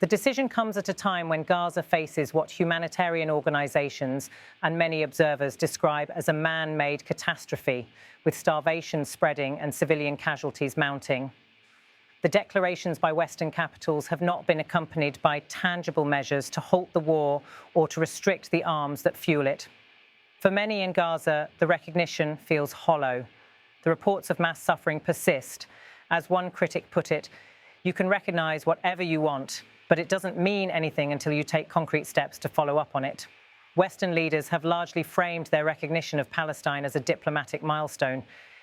The decision comes at a time when Gaza faces what humanitarian organizations and many observers describe as a man-made catastrophe, with starvation spreading and civilian casualties mounting. The declarations by Western capitals have not been accompanied by tangible measures to halt the war or to restrict the arms that fuel it. For many in Gaza, the recognition feels hollow. The reports of mass suffering persist. As one critic put it, you can recognize whatever you want, but it doesn't mean anything until you take concrete steps to follow up on it. Western leaders have largely framed their recognition of Palestine as a diplomatic milestone,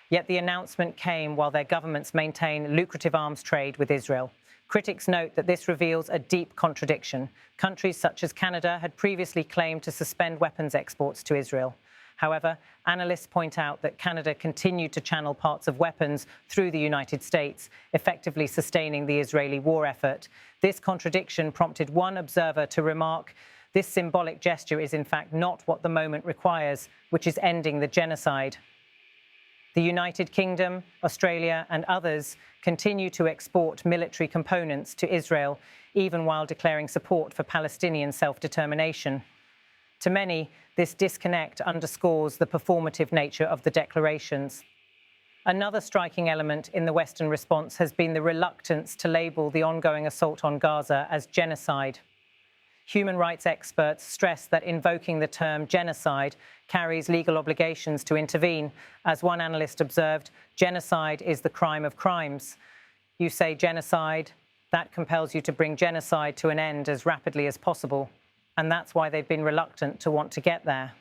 yet the announcement came while their governments maintain lucrative arms trade with Israel. Critics note that this reveals a deep contradiction. Countries such as Canada had previously claimed to suspend weapons exports to Israel. However, analysts point out that Canada continued to channel parts of weapons through the United States, effectively sustaining the Israeli war effort. This contradiction prompted one observer to remark, "This symbolic gesture is in fact not what the moment requires, which is ending the genocide." The United Kingdom, Australia, and others continue to export military components to Israel, even while declaring support for Palestinian self-determination. To many, this disconnect underscores the performative nature of the declarations. Another striking element in the Western response has been the reluctance to label the ongoing assault on Gaza as genocide. Human rights experts stress that invoking the term genocide carries legal obligations to intervene. As one analyst observed, genocide is the crime of crimes. You say genocide, that compels you to bring genocide to an end as rapidly as possible. And that's why they've been reluctant to want to get there.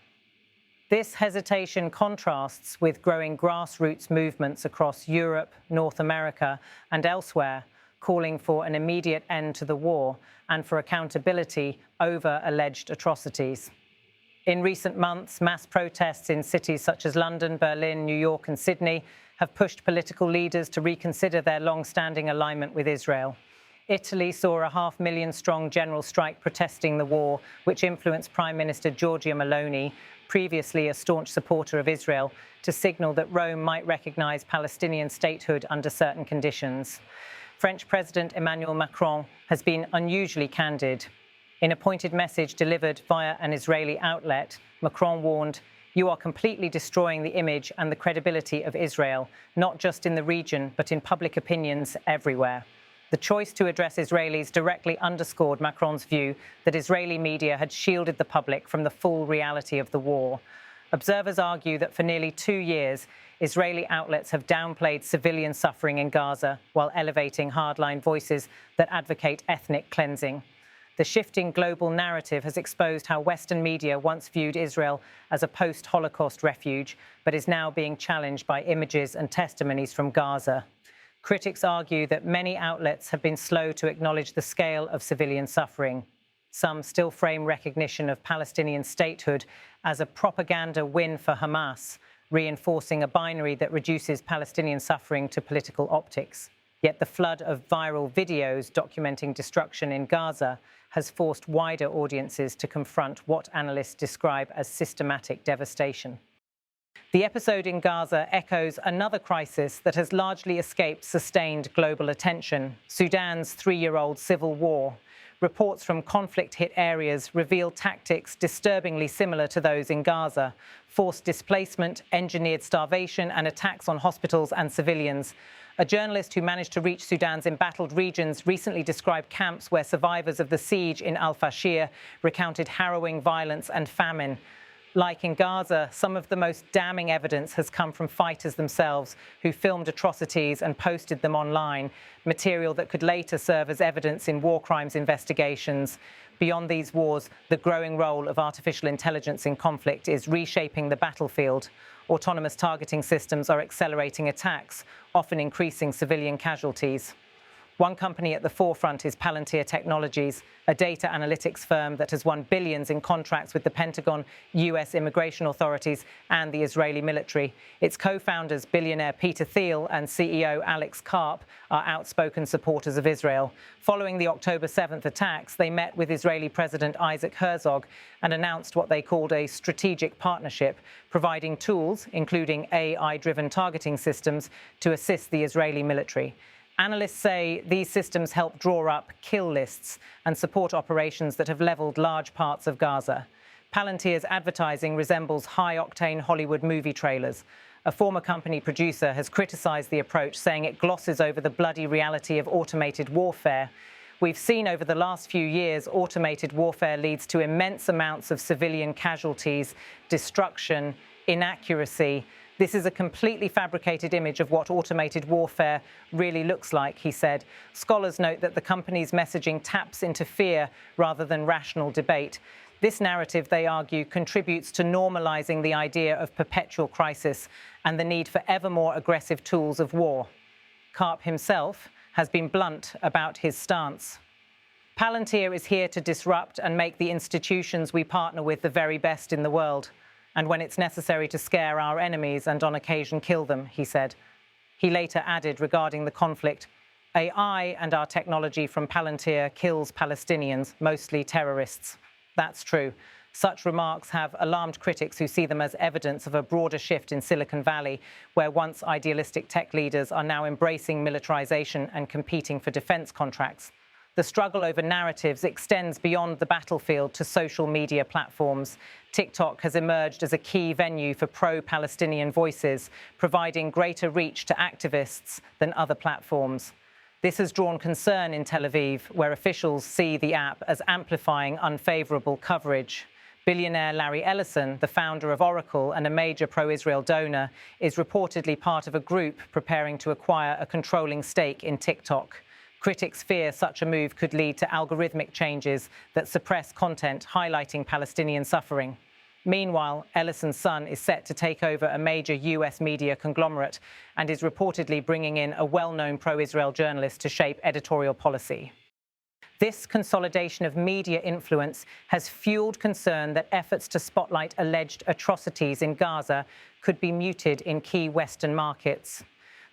This hesitation contrasts with growing grassroots movements across Europe, North America, and elsewhere, calling for an immediate end to the war and for accountability over alleged atrocities. In recent months, mass protests in cities such as London, Berlin, New York, and Sydney have pushed political leaders to reconsider their long-standing alignment with Israel. Italy saw a 500,000-strong general strike protesting the war, which influenced Prime Minister Giorgia Meloni, previously a staunch supporter of Israel, to signal that Rome might recognize Palestinian statehood under certain conditions. French President Emmanuel Macron has been unusually candid. In a pointed message delivered via an Israeli outlet, Macron warned, "You are completely destroying the image and the credibility of Israel, not just in the region, but in public opinions everywhere." The choice to address Israelis directly underscored Macron's view that Israeli media had shielded the public from the full reality of the war. Observers argue that for nearly 2 years, Israeli outlets have downplayed civilian suffering in Gaza while elevating hardline voices that advocate ethnic cleansing. The shifting global narrative has exposed how Western media once viewed Israel as a post-Holocaust refuge, but is now being challenged by images and testimonies from Gaza. Critics argue that many outlets have been slow to acknowledge the scale of civilian suffering. Some still frame recognition of Palestinian statehood as a propaganda win for Hamas, reinforcing a binary that reduces Palestinian suffering to political optics. Yet the flood of viral videos documenting destruction in Gaza has forced wider audiences to confront what analysts describe as systematic devastation. The episode in Gaza echoes another crisis that has largely escaped sustained global attention: Sudan's 3-year-old civil war. Reports from conflict-hit areas reveal tactics disturbingly similar to those in Gaza: forced displacement, engineered starvation, and attacks on hospitals and civilians. A journalist who managed to reach Sudan's embattled regions recently described camps where survivors of the siege in al-Fashir recounted harrowing violence and famine. Like in Gaza, some of the most damning evidence has come from fighters themselves who filmed atrocities and posted them online, material that could later serve as evidence in war crimes investigations. Beyond these wars, the growing role of artificial intelligence in conflict is reshaping the battlefield. Autonomous targeting systems are accelerating attacks, often increasing civilian casualties. One company at the forefront is Palantir Technologies, a data analytics firm that has won billions in contracts with the Pentagon, US immigration authorities, and the Israeli military. Its co-founders, billionaire Peter Thiel and CEO Alex Karp, are outspoken supporters of Israel. Following the October 7th attacks, they met with Israeli President Isaac Herzog and announced what they called a strategic partnership, providing tools, including AI-driven targeting systems, to assist the Israeli military. Analysts say these systems help draw up kill lists and support operations that have leveled large parts of Gaza. Palantir's advertising resembles high-octane Hollywood movie trailers. A former company producer has criticized the approach, saying it glosses over the bloody reality of automated warfare. We've seen over the last few years, automated warfare leads to immense amounts of civilian casualties, destruction, inaccuracy. This is a completely fabricated image of what automated warfare really looks like, he said. Scholars note that the company's messaging taps into fear rather than rational debate. This narrative, they argue, contributes to normalizing the idea of perpetual crisis and the need for ever more aggressive tools of war. Karp himself has been blunt about his stance. Palantir is here to disrupt and make the institutions we partner with the very best in the world, and when it's necessary to scare our enemies and on occasion kill them, he said. He later added regarding the conflict, AI and our technology from Palantir kills Palestinians, mostly terrorists. That's true. Such remarks have alarmed critics who see them as evidence of a broader shift in Silicon Valley, where once idealistic tech leaders are now embracing militarization and competing for defense contracts. The struggle over narratives extends beyond the battlefield to social media platforms. TikTok has emerged as a key venue for pro-Palestinian voices, providing greater reach to activists than other platforms. This has drawn concern in Tel Aviv, where officials see the app as amplifying unfavorable coverage. Billionaire Larry Ellison, the founder of Oracle and a major pro-Israel donor, is reportedly part of a group preparing to acquire a controlling stake in TikTok. Critics fear such a move could lead to algorithmic changes that suppress content highlighting Palestinian suffering. Meanwhile, Ellison's son is set to take over a major US media conglomerate and is reportedly bringing in a well-known pro-Israel journalist to shape editorial policy. This consolidation of media influence has fueled concern that efforts to spotlight alleged atrocities in Gaza could be muted in key Western markets.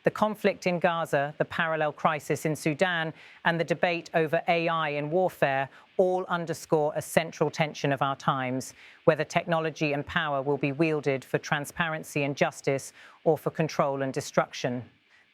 The conflict in Gaza, the parallel crisis in Sudan, and the debate over AI in warfare all underscore a central tension of our times, whether technology and power will be wielded for transparency and justice or for control and destruction.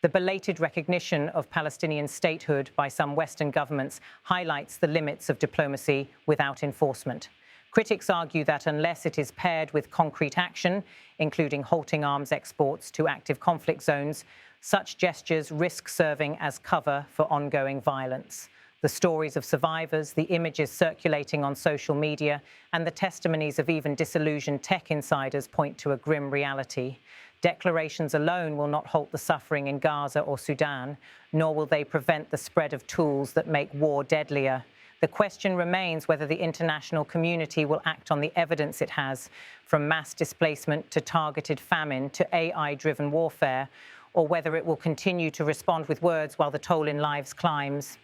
The belated recognition of Palestinian statehood by some Western governments highlights the limits of diplomacy without enforcement. Critics argue that unless it is paired with concrete action, including halting arms exports to active conflict zones, such gestures risk serving as cover for ongoing violence. The stories of survivors, the images circulating on social media, and the testimonies of even disillusioned tech insiders point to a grim reality. Declarations alone will not halt the suffering in Gaza or Sudan, nor will they prevent the spread of tools that make war deadlier. The question remains whether the international community will act on the evidence it has, from mass displacement to targeted famine to AI-driven warfare, or whether it will continue to respond with words while the toll in lives climbs.